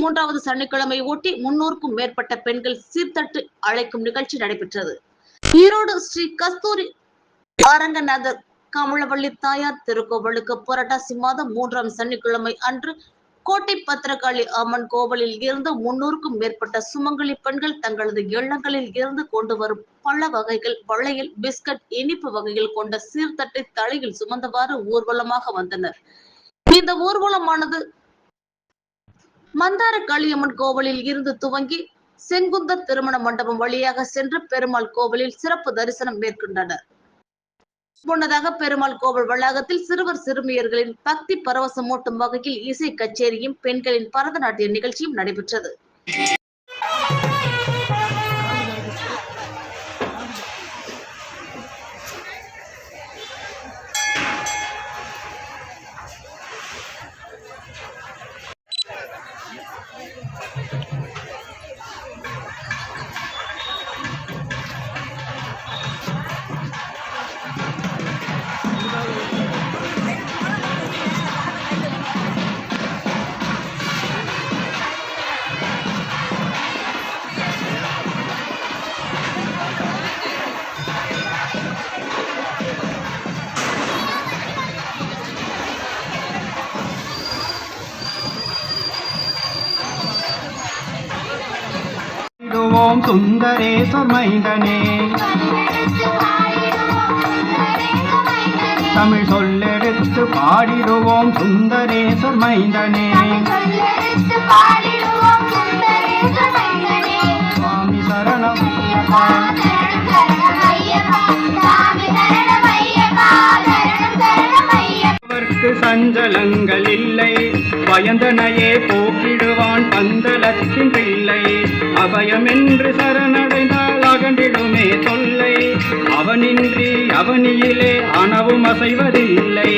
மூன்றாவது சனிக்கிழமை ஒட்டி 300க்கும் மேற்பட்ட பெண்கள் சீர்தட்டு அழைக்கும் நிகழ்ச்சி நடைபெற்றது. ஈரோடு ஸ்ரீ கஸ்தூரி அரங்கநாதர் கமலவள்ளி தாயார் திருக்கோவிலுக்கு புரட்டாசி மாதம் 3ஆம் சனிக்கிழமை அன்று கோட்டை பத்திரகாளி அம்மன் கோவிலில் இருந்து 300க்கும் மேற்பட்ட சுமங்கலி பெண்கள் தங்களது இல்லங்களில் இருந்து கொண்டு வரும் பல வகைகள், வளையல், பிஸ்கட், இனிப்பு வகைகள் கொண்ட சீர்தட்டை தலையில் சுமந்தவாறு ஊர்வலமாக வந்தனர். இந்த ஊர்வலமானது மந்தார காளியம்மன் கோவிலில் இருந்து துவங்கி செங்குந்தர் திருமண மண்டபம் வழியாக சென்று பெருமாள் கோவிலில் சிறப்பு தரிசனம் மேற்கொண்டனர். முன்னதாக பெருமாள் கோவில் வளாகத்தில் சிறுவர் சிறுமியர்களின் பக்தி பரவசமூட்டும் வகையில் இசை கச்சேரியும் பெண்களின் பரதநாட்டிய நிகழ்ச்சியும் நடைபெற்றது. சுந்தரேஸ்வர் மைந்தனே தமிழ் சொல்லெடுத்து பாடிடுவோம் சுந்தரேஸ்வர் மைந்தனே சுவாமி சரணம் சஞ்சலங்கள் இல்லை, பயந்தனையே போக்கிடுவான் பந்தலத்தின் பிள்ளை. அபயம் என்று சரணடைந்தால் அகண்டிடுமே தொல்லை, அவனின்றி அவனியிலே அணவும் அசைவதில்லை.